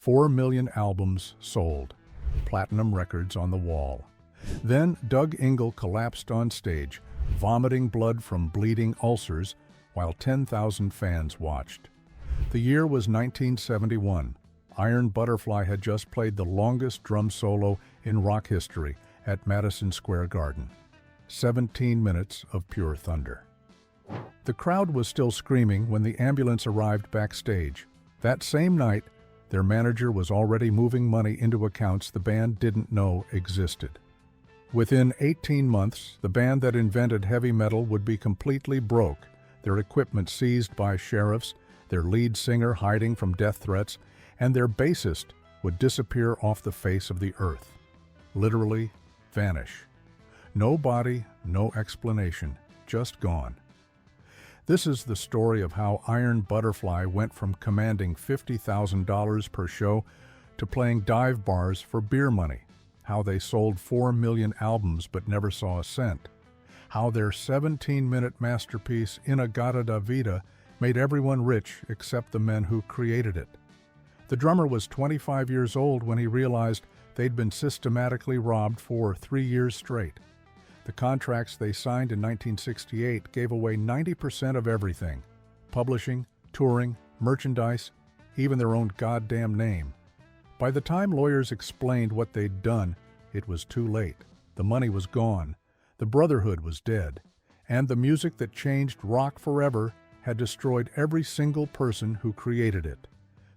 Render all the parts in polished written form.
4 million albums sold, platinum records on the wall. Then Doug Ingle collapsed on stage, vomiting blood from bleeding ulcers, while 10,000 fans watched. The year was 1971. Iron Butterfly had just played the longest drum solo in rock history at Madison Square Garden. 17 minutes of pure thunder. The crowd was still screaming when the ambulance arrived backstage. That same night, their manager was already moving money into accounts the band didn't know existed. Within 18 months, the band that invented heavy metal would be completely broke, their equipment seized by sheriffs, their lead singer hiding from death threats, and their bassist would disappear off the face of the earth. Literally, vanish. No body, no explanation, just gone. This is the story of how Iron Butterfly went from commanding $50,000 per show to playing dive bars for beer money, how they sold 4 million albums but never saw a cent, how their 17-minute masterpiece In-A-Gadda-Da-Vida made everyone rich except the men who created it. The drummer was 25 years old when he realized they'd been systematically robbed for 3 years straight. The contracts they signed in 1968 gave away 90% of everything: publishing, touring, merchandise, even their own goddamn name. By the time lawyers explained what they'd done, it was too late. The money was gone, the brotherhood was dead, and the music that changed rock forever had destroyed every single person who created it.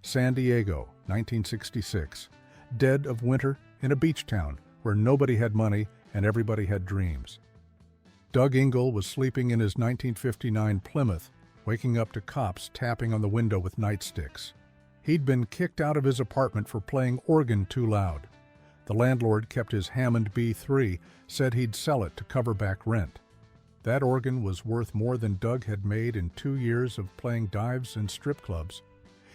San Diego, 1966. Dead of winter in a beach town where nobody had money and everybody had dreams. Doug Ingle was sleeping in his 1959 Plymouth, waking up to cops tapping on the window with nightsticks. He'd been kicked out of his apartment for playing organ too loud. The landlord kept his Hammond B3, said he'd sell it to cover back rent. That organ was worth more than Doug had made in 2 years of playing dives and strip clubs.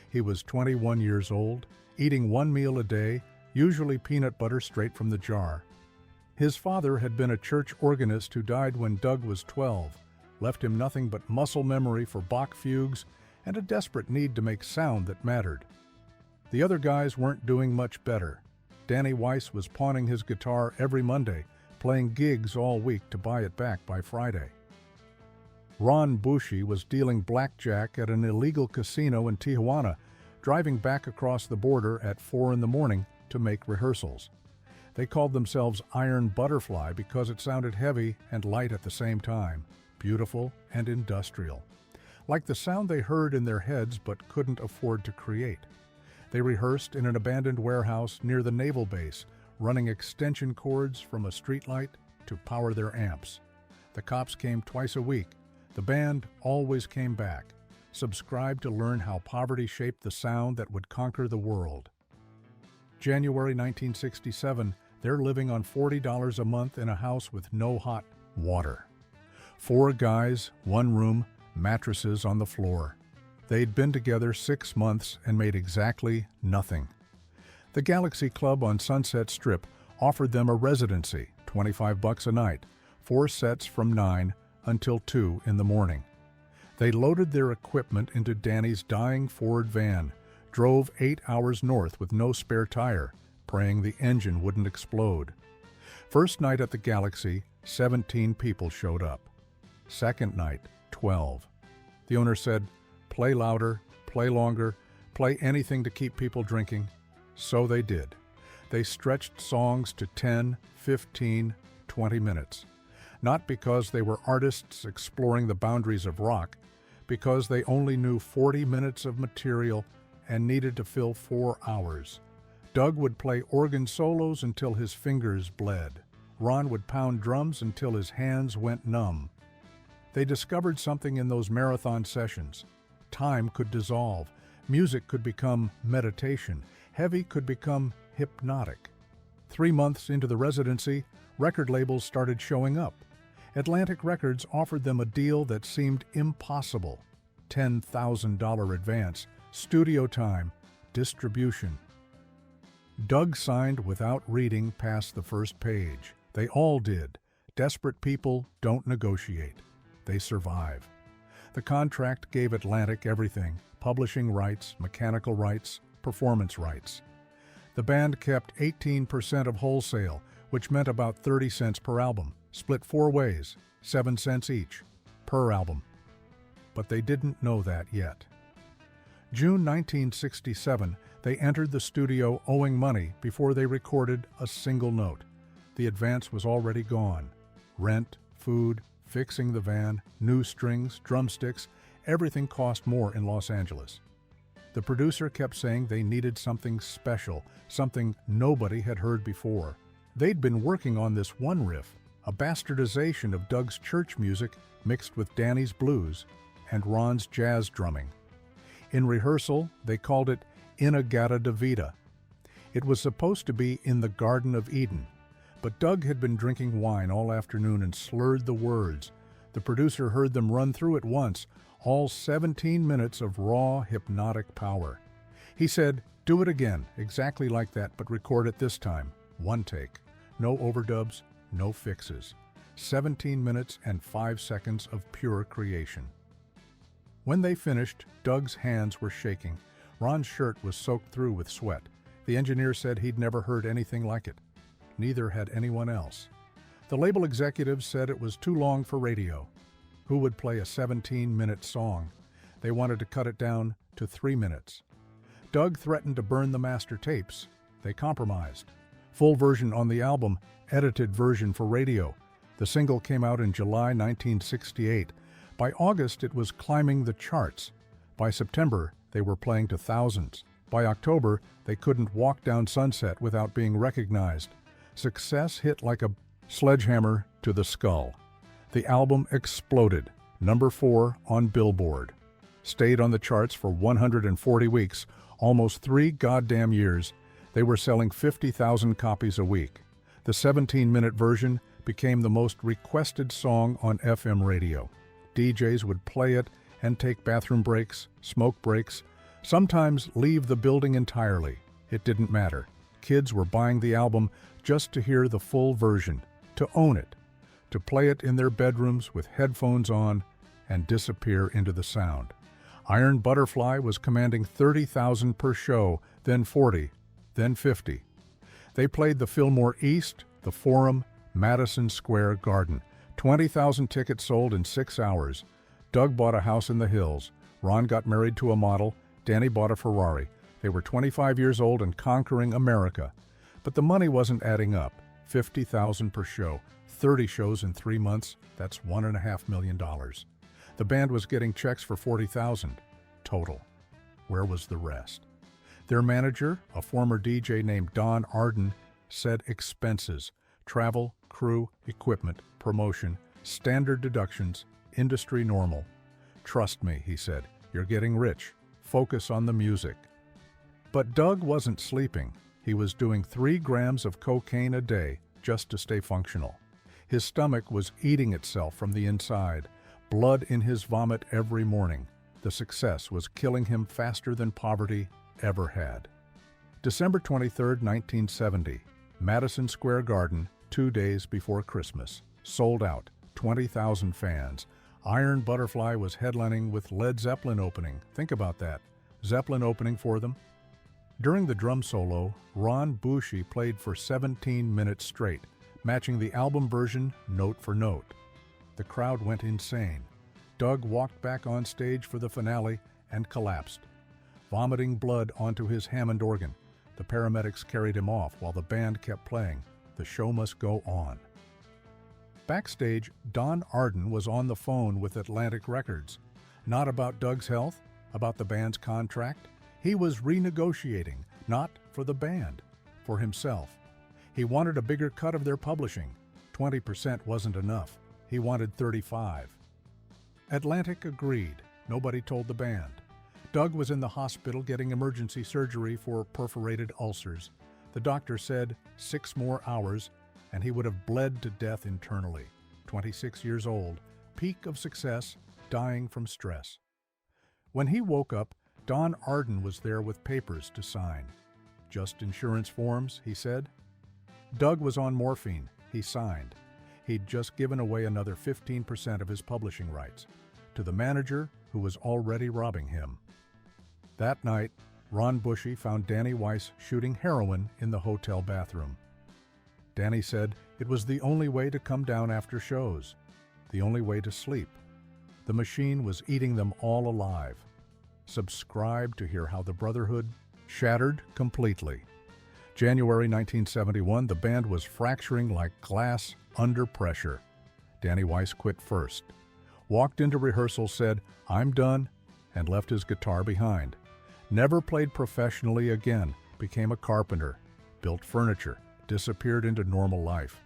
He was 21 years old, eating 1 meal a day, usually peanut butter straight from the jar. His father had been a church organist who died when Doug was 12, left him nothing but muscle memory for Bach fugues and a desperate need to make sound that mattered. The other guys weren't doing much better. Danny Weiss was pawning his guitar every Monday, playing gigs all week to buy it back by Friday. Ron Bushy was dealing blackjack at an illegal casino in Tijuana, driving back across the border at 4 in the morning to make rehearsals. They called themselves Iron Butterfly because it sounded heavy and light at the same time, beautiful and industrial, like the sound they heard in their heads but couldn't afford to create. They rehearsed in an abandoned warehouse near the naval base, running extension cords from a streetlight to power their amps. The cops came twice a week. The band always came back. Subscribed to learn how poverty shaped the sound that would conquer the world. January 1967, they're living on $40 a month in a house with no hot water. 4 guys, 1 room, mattresses on the floor. They'd been together 6 months and made exactly nothing. The Galaxy Club on Sunset Strip offered them a residency, $25 a night, 4 sets from 9 until 2 in the morning. They loaded their equipment into Danny's dying Ford van, drove 8 hours north with no spare tire, praying the engine wouldn't explode. First night at the Galaxy, 17 people showed up. Second night, 12. The owner said, "Play louder, play longer, play anything to keep people drinking." So they did. They stretched songs to 10, 15, 20 minutes. Not because they were artists exploring the boundaries of rock, because they only knew 40 minutes of material and needed to fill 4 hours. Doug would play organ solos until his fingers bled. Ron would pound drums until his hands went numb. They discovered something in those marathon sessions. Time could dissolve. Music could become meditation. Heavy could become hypnotic. 3 months into the residency, record labels started showing up. Atlantic Records offered them a deal that seemed impossible. $10,000 advance, studio time, distribution. Doug signed without reading past the first page. They all did. Desperate people don't negotiate. They survive. The contract gave Atlantic everything: publishing rights, mechanical rights, performance rights. The band kept 18% of wholesale, which meant about 30 cents per album, split 4 ways, 7 cents each, per album. But they didn't know that yet. June 1967, they entered the studio owing money before they recorded a single note. The advance was already gone. Rent, food, fixing the van, new strings, drumsticks, everything cost more in Los Angeles. The producer kept saying they needed something special, something nobody had heard before. They'd been working on this one riff, a bastardization of Doug's church music mixed with Danny's blues and Ron's jazz drumming. In rehearsal, they called it In-A-Gadda-Da-Vida. It was supposed to be in the Garden of Eden, but Doug had been drinking wine all afternoon and slurred the words. The producer heard them run through it once, all 17 minutes of raw, hypnotic power. He said, "Do it again, exactly like that, but record it this time. One take. No overdubs, no fixes. 17 minutes and 5 seconds of pure creation." When they finished, Doug's hands were shaking. Ron's shirt was soaked through with sweat. The engineer said he'd never heard anything like it. Neither had anyone else. The label executives said it was too long for radio. Who would play a 17-minute song? They wanted to cut it down to 3 minutes. Doug threatened to burn the master tapes. They compromised. Full version on the album, edited version for radio. The single came out in July 1968. By August, it was climbing the charts. By September, they were playing to thousands. By October, they couldn't walk down Sunset without being recognized. Success hit like a sledgehammer to the skull. The album exploded, number 4 on Billboard. Stayed on the charts for 140 weeks, almost 3 goddamn years. They were selling 50,000 copies a week. The 17-minute version became the most requested song on FM radio. DJs would play it and take bathroom breaks, smoke breaks, sometimes leave the building entirely. It didn't matter. Kids were buying the album just to hear the full version, to own it, to play it in their bedrooms with headphones on and disappear into the sound. Iron Butterfly was commanding $30,000 per show, then 40, then 50. They played the Fillmore East, the Forum, Madison Square Garden. 20,000 tickets sold in 6 hours. Doug bought a house in the hills. Ron got married to a model. Danny bought a Ferrari. They were 25 years old and conquering America. But the money wasn't adding up. $50,000 per show. 30 shows in 3 months. That's $1.5 million. The band was getting checks for $40,000 total. Where was the rest? Their manager, a former DJ named Don Arden, said expenses, travel, crew, equipment, promotion, standard deductions, industry normal. "Trust me," he said, "you're getting rich. Focus on the music." But Doug wasn't sleeping. He was doing 3 grams of cocaine a day just to stay functional. His stomach was eating itself from the inside, blood in his vomit every morning. The success was killing him faster than poverty ever had. December 23, 1970, Madison Square Garden, 2 days before Christmas. Sold out, 20,000 fans. Iron Butterfly was headlining with Led Zeppelin opening. Think about that. Zeppelin opening for them. During the drum solo, Ron Bushy played for 17 minutes straight, matching the album version note for note. The crowd went insane. Doug walked back on stage for the finale and collapsed, vomiting blood onto his Hammond organ. The paramedics carried him off while the band kept playing. The show must go on. Backstage, Don Arden was on the phone with Atlantic Records. Not about Doug's health, about the band's contract. He was renegotiating, not for the band, for himself. He wanted a bigger cut of their publishing. 20% wasn't enough. He wanted 35%. Atlantic agreed. Nobody told the band. Doug was in the hospital getting emergency surgery for perforated ulcers. The doctor said 6 more hours and he would have bled to death internally. 26 years old, peak of success, dying from stress. When he woke up, Don Arden was there with papers to sign. "Just insurance forms," he said. Doug was on morphine. He signed. He'd just given away another 15% of his publishing rights to the manager who was already robbing him. That night, Ron Bushy found Danny Weiss shooting heroin in the hotel bathroom. Danny said it was the only way to come down after shows, the only way to sleep. The machine was eating them all alive. Subscribe to hear how the Brotherhood shattered completely. January 1971, the band was fracturing like glass under pressure. Danny Weiss quit first, walked into rehearsal, said, "I'm done," and left his guitar behind. Never played professionally again, became a carpenter, built furniture, disappeared into normal life.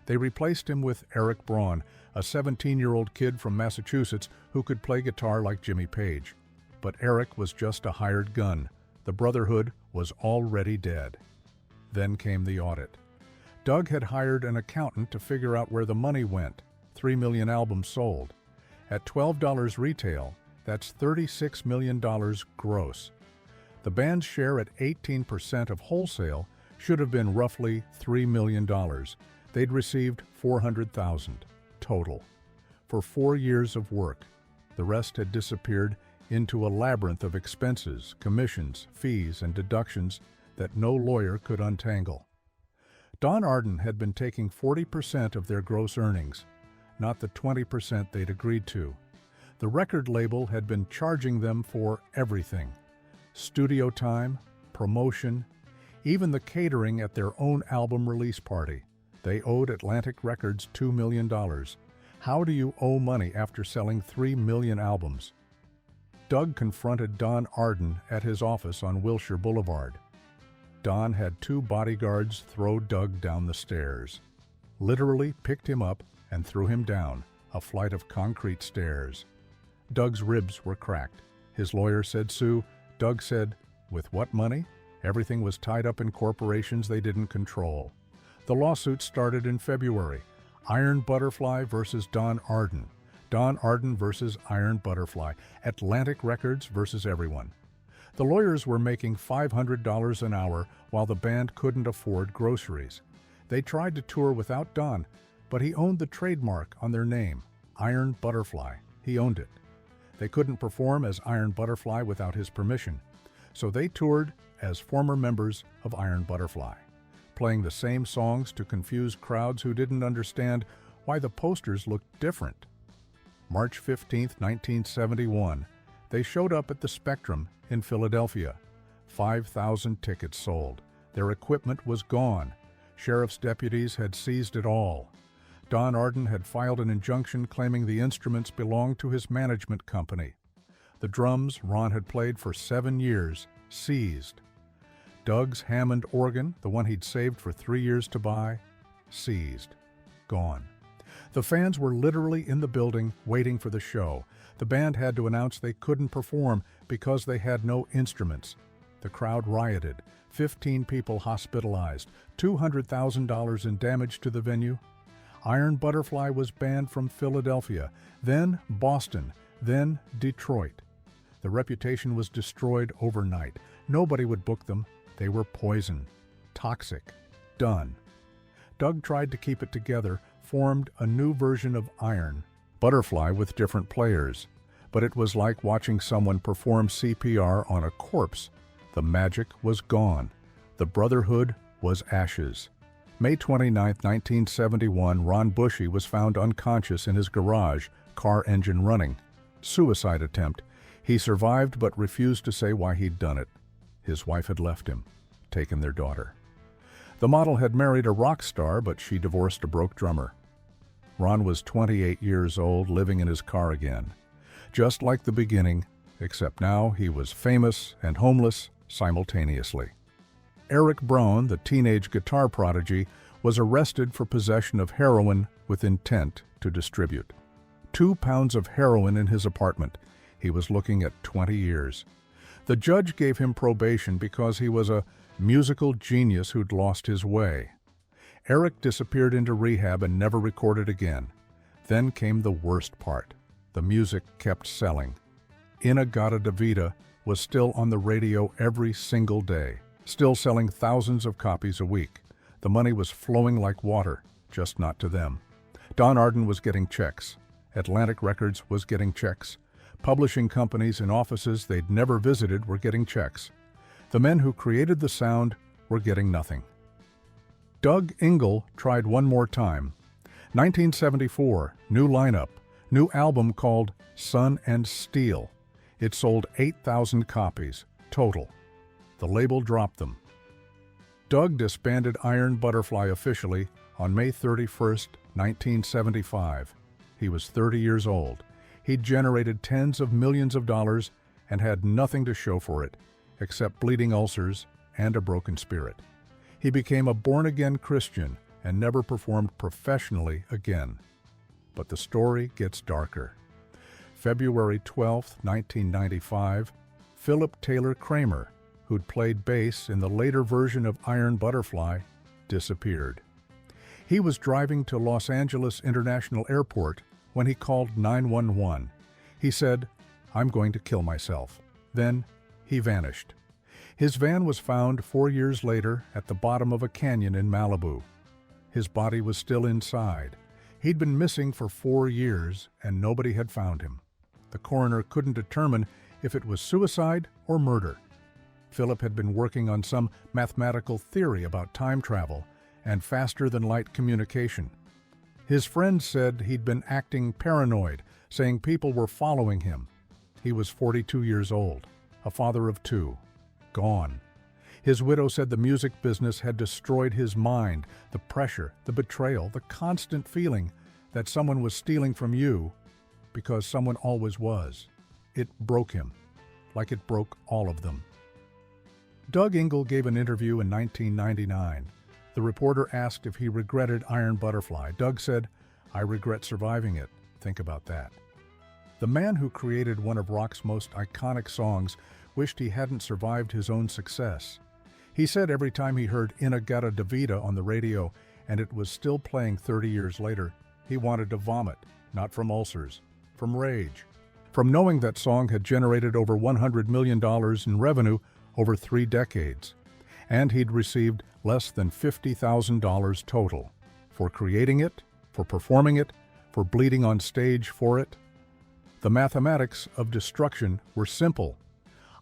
They replaced him with Eric Braun, a 17-year-old kid from Massachusetts who could play guitar like Jimmy Page. But Eric was just a hired gun. The Brotherhood was already dead. Then came the audit. Doug had hired an accountant to figure out where the money went. 3 million albums sold. At $12 retail, that's $36 million gross. The band's share at 18% of wholesale should have been roughly $3 million. They'd received $400,000 total. For 4 years of work, the rest had disappeared into a labyrinth of expenses, commissions, fees, and deductions that no lawyer could untangle. Don Arden had been taking 40% of their gross earnings, not the 20% they'd agreed to. The record label had been charging them for everything: studio time, promotion, even the catering at their own album release party. They owed Atlantic Records $2 million. How do you owe money after selling 3 million albums? Doug confronted Don Arden at his office on Wilshire Boulevard. Don had 2 bodyguards throw Doug down the stairs. Literally picked him up and threw him down a flight of concrete stairs. Doug's ribs were cracked. His lawyer said sue. Doug said, with what money? Everything was tied up in corporations they didn't control. The lawsuit started in February. Iron Butterfly versus Don Arden. Don Arden versus Iron Butterfly. Atlantic Records versus everyone. The lawyers were making $500 an hour while the band couldn't afford groceries. They tried to tour without Don, but he owned the trademark on their name, Iron Butterfly. He owned it. They couldn't perform as Iron Butterfly without his permission, so they toured as former members of Iron Butterfly, playing the same songs to confuse crowds who didn't understand why the posters looked different. March 15, 1971, they showed up at the Spectrum in Philadelphia. 5,000 tickets sold. Their equipment was gone. Sheriff's deputies had seized it all. Don Arden had filed an injunction claiming the instruments belonged to his management company. The drums Ron had played for 7 years, seized. Doug's Hammond organ, the one he'd saved for 3 years to buy, seized. Gone. The fans were literally in the building waiting for the show. The band had to announce they couldn't perform because they had no instruments. The crowd rioted. 15 people hospitalized. $200,000 in damage to the venue. Iron Butterfly was banned from Philadelphia, then Boston, then Detroit. The reputation was destroyed overnight. Nobody would book them. They were poison, toxic, done. Doug tried to keep it together, formed a new version of Iron Butterfly with different players, but it was like watching someone perform CPR on a corpse. The magic was gone. The Brotherhood was ashes. May 29, 1971, Ron Bushy was found unconscious in his garage, car engine running. Suicide attempt. He survived but refused to say why he'd done it. His wife had left him, taken their daughter. The model had married a rock star, but she divorced a broke drummer. Ron was 28 years old, living in his car again. Just like the beginning, except now he was famous and homeless simultaneously. Eric Braun, the teenage guitar prodigy, was arrested for possession of heroin with intent to distribute. 2 pounds of heroin in his apartment. He was looking at 20 years. The judge gave him probation because he was a musical genius who'd lost his way. Eric disappeared into rehab and never recorded again. Then came the worst part. The music kept selling. In-A-Gadda-Da-Vida was still on the radio every single day, still selling thousands of copies a week. The money was flowing like water, just not to them. Don Arden was getting checks. Atlantic Records was getting checks. Publishing companies in offices they'd never visited were getting checks. The men who created the sound were getting nothing. Doug Ingle tried one more time. 1974, new lineup, new album called Sun and Steel. It sold 8,000 copies, total. The label dropped them. Doug disbanded Iron Butterfly officially on May 31st, 1975. He was 30 years old. He'd generated tens of millions of dollars and had nothing to show for it, except bleeding ulcers and a broken spirit. He became a born-again Christian and never performed professionally again. But the story gets darker. February 12, 1995, Philip Taylor Kramer, who'd played bass in the later version of Iron Butterfly, disappeared. He was driving to Los Angeles International Airport when he called 911. He said, "I'm going to kill myself." Then he vanished. His van was found 4 years later at the bottom of a canyon in Malibu. His body was still inside. He'd been missing for 4 years and nobody had found him. The coroner couldn't determine if it was suicide or murder. Philip had been working on some mathematical theory about time travel and faster-than-light communication. His friends said he'd been acting paranoid, saying people were following him. He was 42 years old, a father of 2, gone. His widow said the music business had destroyed his mind, the pressure, the betrayal, the constant feeling that someone was stealing from you because someone always was. It broke him, like it broke all of them. Doug Ingle gave an interview in 1999. The reporter asked if he regretted Iron Butterfly. Doug said, "I regret surviving it. Think about that." The man who created one of rock's most iconic songs wished he hadn't survived his own success. He said every time he heard In-A-Gadda-Da-Vida on the radio and it was still playing 30 years later, he wanted to vomit, not from ulcers, from rage, from knowing that song had generated over $100 million in revenue over 3 decades, and he'd received less than $50,000 total for creating it, for performing it, for bleeding on stage for it. The mathematics of destruction were simple.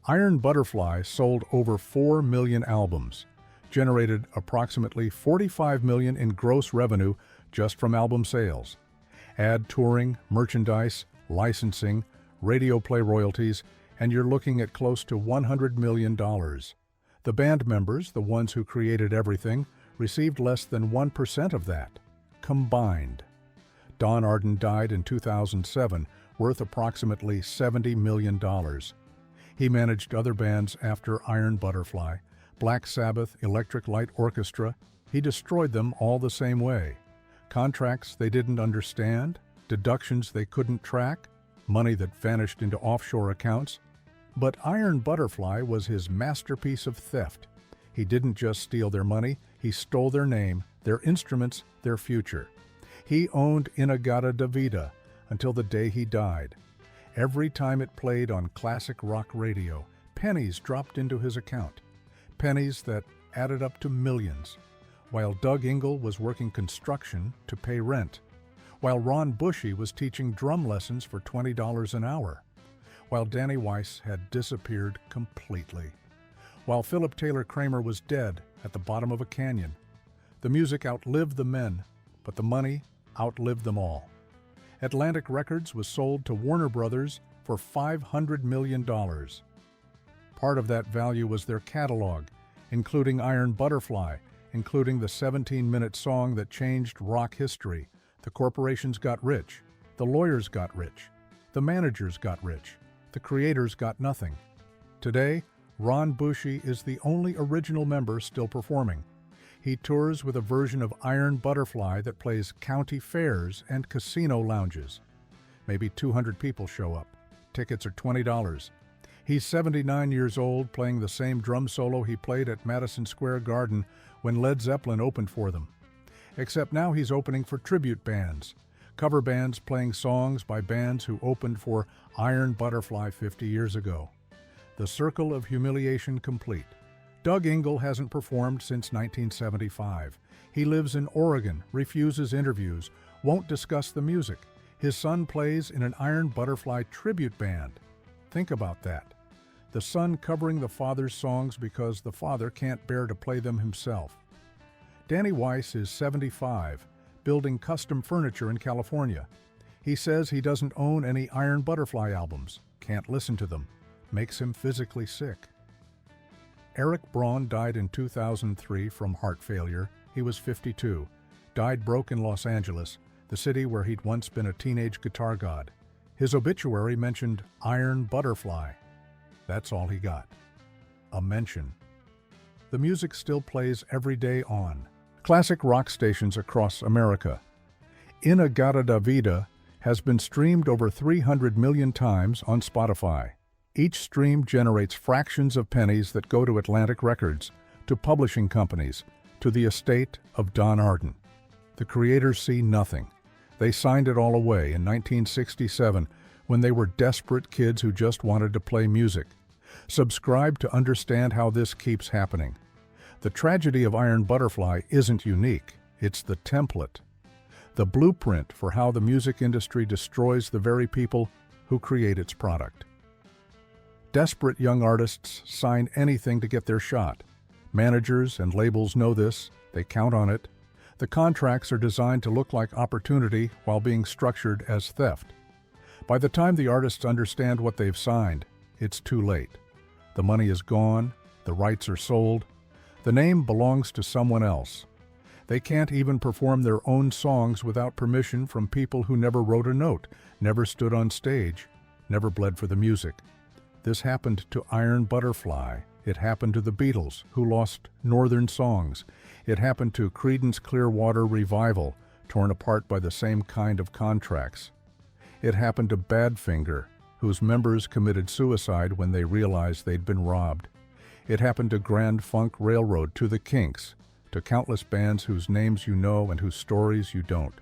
Iron Butterfly sold over 4 million albums, generated approximately $45 million in gross revenue just from album sales. Add touring, merchandise, licensing, radio play royalties, and you're looking at close to $100 million. The band members, the ones who created everything, received less than 1% of that, combined. Don Arden died in 2007, worth approximately $70 million. He managed other bands after Iron Butterfly, Black Sabbath, Electric Light Orchestra. He destroyed them all the same way. Contracts they didn't understand, deductions they couldn't track, money that vanished into offshore accounts. But Iron Butterfly was his masterpiece of theft. He didn't just steal their money, he stole their name, their instruments, their future. He owned In-A-Gadda-Da-Vida until the day he died. Every time it played on classic rock radio, pennies dropped into his account. Pennies that added up to millions. While Doug Ingle was working construction to pay rent. While Ron Bushy was teaching drum lessons for $20 an hour. While Danny Weiss had disappeared completely. While Philip Taylor Kramer was dead at the bottom of a canyon. The music outlived the men, but the money outlived them all. Atlantic Records was sold to Warner Brothers for $500 million. Part of that value was their catalog, including Iron Butterfly, including the 17-minute song that changed rock history. The corporations got rich, the lawyers got rich, the managers got rich, the creators got nothing. Today, Ron Bushy is the only original member still performing. He tours with a version of Iron Butterfly that plays county fairs and casino lounges. Maybe 200 people show up. Tickets are $20. He's 79 years old, playing the same drum solo he played at Madison Square Garden when Led Zeppelin opened for them. Except now he's opening for tribute bands, cover bands playing songs by bands who opened for Iron Butterfly 50 years ago. The circle of humiliation complete. Doug Ingle hasn't performed since 1975. He lives in Oregon, refuses interviews, won't discuss the music. His son plays in an Iron Butterfly tribute band. Think about that. the son covering the father's songs because the father can't bear to play them himself. Danny Weiss is 75, building custom furniture in California. He says he doesn't own any Iron Butterfly albums, can't listen to them, makes him physically sick. Eric Braun died in 2003 from heart failure. He was 52, died broke in Los Angeles, the city where he'd once been a teenage guitar god. His obituary mentioned Iron Butterfly. That's all he got. A mention. The music still plays every day on classic rock stations across America. In-A-Gadda-Da-Vida has been streamed over 300 million times on Spotify. Each stream generates fractions of pennies that go to Atlantic Records, to publishing companies, to the estate of Don Arden. The creators see nothing. They signed it all away in 1967 when they were desperate kids who just wanted to play music. Subscribe to understand how this keeps happening. The tragedy of Iron Butterfly isn't unique. It's the template, the blueprint for how the music industry destroys the very people who create its product. Desperate young artists sign anything to get their shot. Managers and labels know this. They count on it. The contracts are designed to look like opportunity while being structured as theft. By the time the artists understand what they've signed, it's too late. The money is gone, the rights are sold, the name belongs to someone else. They can't even perform their own songs without permission from people who never wrote a note, never stood on stage, never bled for the music. This happened to Iron Butterfly. It happened to the Beatles, who lost Northern songs. It happened to Creedence Clearwater Revival, torn apart by the same kind of contracts. It happened to Badfinger, whose members committed suicide when they realized they'd been robbed. It happened to Grand Funk Railroad, to the Kinks, to countless bands whose names you know and whose stories you don't.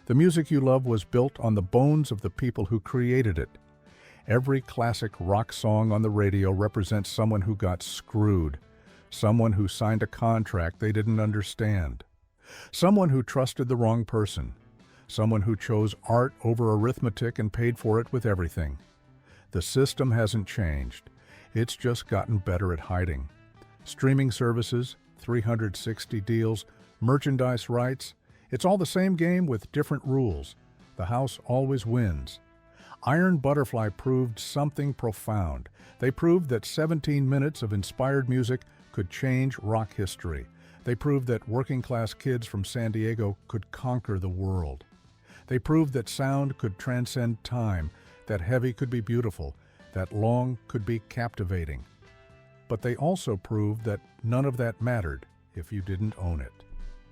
The music you love was built on the bones of the people who created it. Every classic rock song on the radio represents someone who got screwed, someone who signed a contract they didn't understand, someone who trusted the wrong person, someone who chose art over arithmetic and paid for it with everything. The system hasn't changed. It's just gotten better at hiding. Streaming services, 360 deals, merchandise rights, it's all the same game with different rules. The house always wins. Iron Butterfly proved something profound. They proved that 17 minutes of inspired music could change rock history. They proved that working-class kids from San Diego could conquer the world. They proved that sound could transcend time, that heavy could be beautiful, that long could be captivating. But they also proved that none of that mattered if you didn't own it.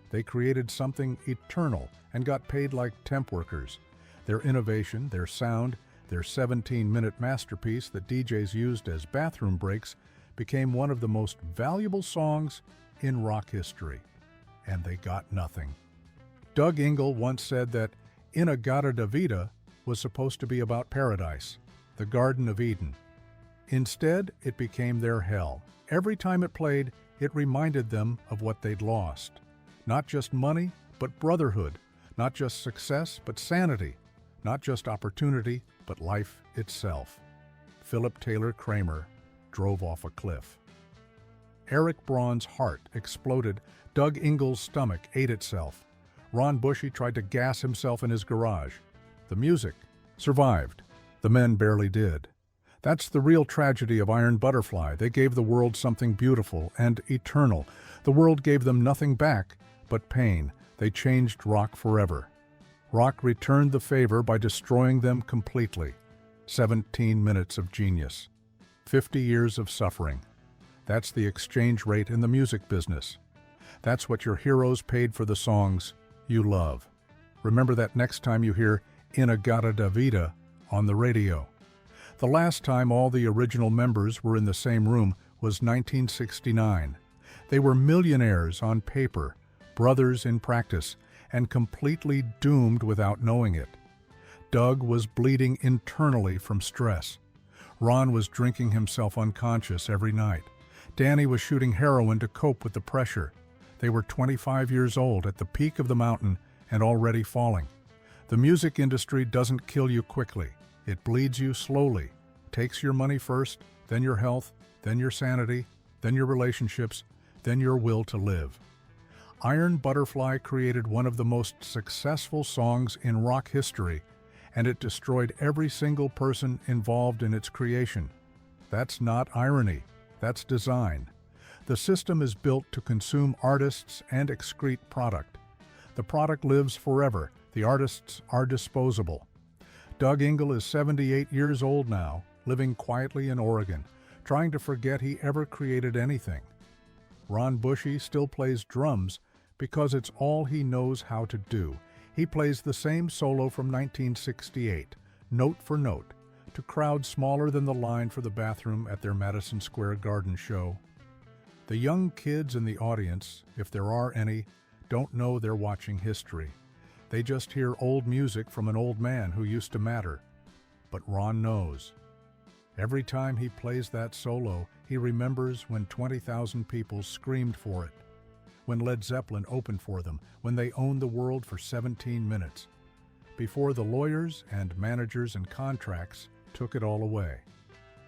They created something eternal and got paid like temp workers. Their innovation, their sound, their 17-minute masterpiece that DJs used as bathroom breaks became one of the most valuable songs in rock history. And they got nothing. Doug Ingle once said that In-A-Gadda-Da-Vida was supposed to be about paradise, the Garden of Eden. Instead, it became their hell. Every time it played, it reminded them of what they'd lost. Not just money, but brotherhood. Not just success, but sanity. Not just opportunity, but life itself. Philip Taylor Kramer drove off a cliff. Eric Braun's heart exploded. Doug Ingle's stomach ate itself. Ron Bushy tried to gas himself in his garage. The music survived. The men barely did. That's the real tragedy of Iron Butterfly. They gave the world something beautiful and eternal. The world gave them nothing back but pain. They changed rock forever. Rock returned the favor by destroying them completely. 17 minutes of genius. 50 years of suffering. That's the exchange rate in the music business. That's what your heroes paid for the songs you love. Remember that next time you hear In-A-Gadda-Da-Vida on the radio. The last time all the original members were in the same room was 1969. They were millionaires on paper, brothers in practice, and completely doomed without knowing it. Doug was bleeding internally from stress. Ron was drinking himself unconscious every night. Danny was shooting heroin to cope with the pressure. They were 25 years old at the peak of the mountain and already falling. The music industry doesn't kill you quickly. It bleeds you slowly. takes your money first, then your health, then your sanity, then your relationships, then your will to live. Iron Butterfly created one of the most successful songs in rock history, and it destroyed every single person involved in its creation. That's not irony, that's design. The system is built to consume artists and excrete product. The product lives forever, the artists are disposable. Doug Ingle is 78 years old now, living quietly in Oregon, trying to forget he ever created anything. Ron Bushy still plays drums because it's all he knows how to do. He plays the same solo from 1968, note for note, to crowds smaller than the line for the bathroom at their Madison Square Garden show. The young kids in the audience, if there are any, don't know they're watching history. They just hear old music from an old man who used to matter. But Ron knows. Every time he plays that solo, he remembers when 20,000 people screamed for it, when Led Zeppelin opened for them, when they owned the world for 17 minutes, before the lawyers and managers and contracts took it all away.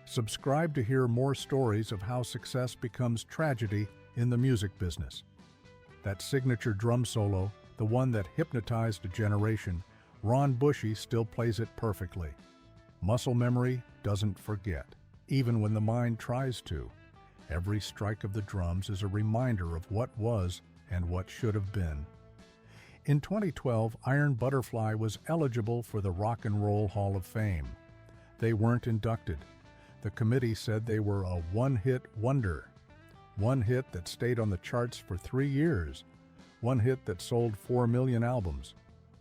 Subscribe to hear more stories of how success becomes tragedy in the music business. That signature drum solo, the one that hypnotized a generation, Ron Bushy still plays it perfectly. Muscle memory doesn't forget, even when the mind tries to. Every strike of the drums is a reminder of what was and what should have been. In 2012, Iron Butterfly was eligible for the Rock and Roll Hall of Fame. They weren't inducted. The committee said they were a one-hit wonder. One hit that stayed on the charts for 3 years. One hit that sold 4 million albums.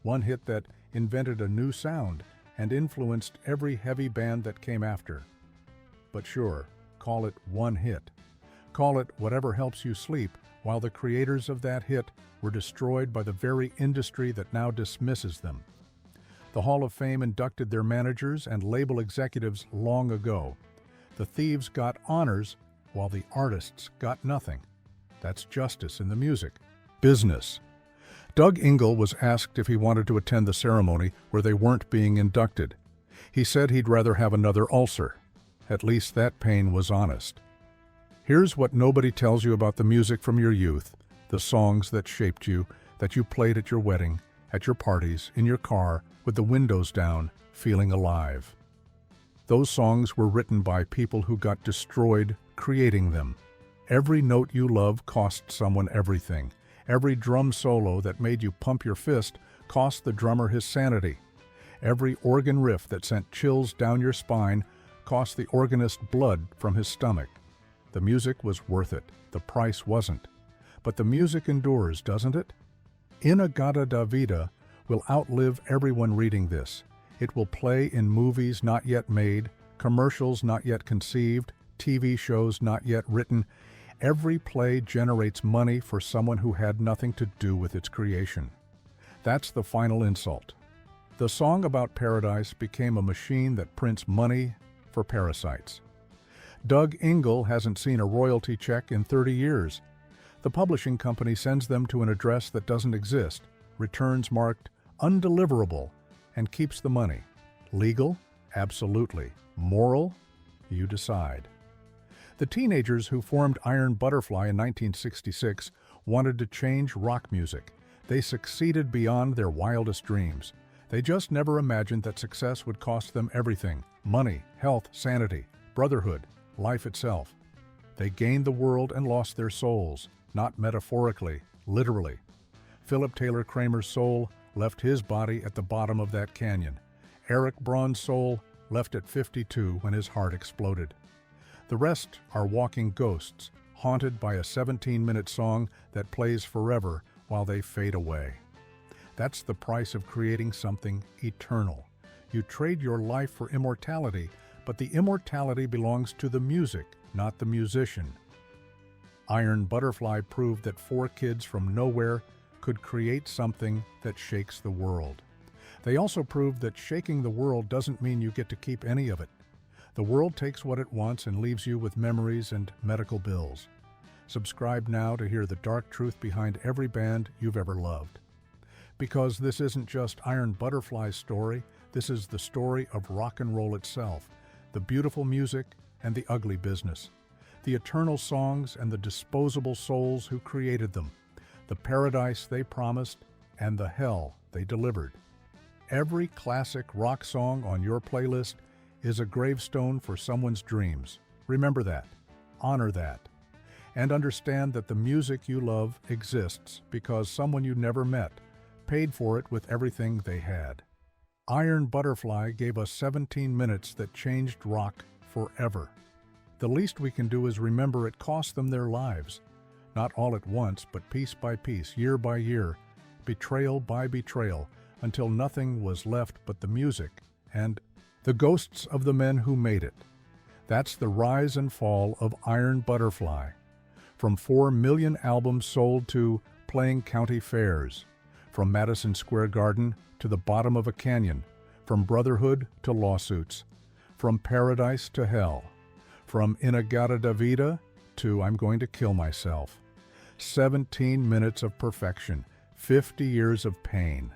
One hit that invented a new sound and influenced every heavy band that came after. But sure, call it one hit. Call it whatever helps you sleep, while the creators of that hit were destroyed by the very industry that now dismisses them. The Hall of Fame inducted their managers and label executives long ago. The thieves got honors, while the artists got nothing. That's justice in the music business. Doug Ingle was asked if he wanted to attend the ceremony where they weren't being inducted. He said he'd rather have another ulcer. At least that pain was honest. Here's what nobody tells you about the music from your youth, the songs that shaped you, that you played at your wedding, at your parties, in your car, with the windows down, feeling alive. Those songs were written by people who got destroyed creating them. Every note you love cost someone everything. Every drum solo that made you pump your fist cost the drummer his sanity. Every organ riff that sent chills down your spine cost the organist blood from his stomach. The music was worth it, the price wasn't. But the music endures, doesn't it? In-A-Gadda-Da-Vida will outlive everyone reading this. It will play in movies not yet made, commercials not yet conceived, TV shows not yet written. Every play generates money for someone who had nothing to do with its creation. That's the final insult. The song about paradise became a machine that prints money for parasites. Doug Ingle hasn't seen a royalty check in 30 years. The publishing company sends them to an address that doesn't exist, returns marked undeliverable, and keeps the money. Legal? Absolutely. Moral? You decide. The teenagers who formed Iron Butterfly in 1966 wanted to change rock music. They succeeded beyond their wildest dreams. They just never imagined that success would cost them everything: money, health, sanity, brotherhood, life itself. They gained the world and lost their souls, not metaphorically, literally. Philip Taylor Kramer's soul left his body at the bottom of that canyon. Eric Braun's soul left at 52 when his heart exploded. The rest are walking ghosts, haunted by a 17-minute song that plays forever while they fade away. That's the price of creating something eternal. You trade your life for immortality, but the immortality belongs to the music, not the musician. Iron Butterfly proved that 4 kids from nowhere could create something that shakes the world. They also proved that shaking the world doesn't mean you get to keep any of it. The world takes what it wants and leaves you with memories and medical bills. Subscribe now to hear the dark truth behind every band you've ever loved. Because this isn't just Iron Butterfly's story, this is the story of rock and roll itself. the beautiful music and the ugly business, the eternal songs and the disposable souls who created them, the paradise they promised and the hell they delivered. Every classic rock song on your playlist is a gravestone for someone's dreams. Remember that. Honor that. And understand that the music you love exists because someone you never met paid for it with everything they had. Iron Butterfly gave us 17 minutes that changed rock forever. The least we can do is remember it cost them their lives. Not all at once, but piece by piece, year by year, betrayal by betrayal, until nothing was left but the music and the ghosts of the men who made it. That's the rise and fall of Iron Butterfly. From 4 million albums sold to playing county fairs, from Madison Square Garden to the bottom of a canyon, from brotherhood to lawsuits, from paradise to hell, from In-A-Gadda-Da-Vida to I'm going to kill myself. 17 minutes of perfection, 50 years of pain.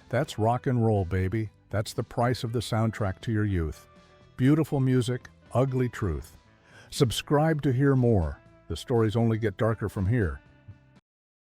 That's rock and roll, baby. That's the price of the soundtrack to your youth. Beautiful music, ugly truth. Subscribe to hear more. The stories only get darker from here.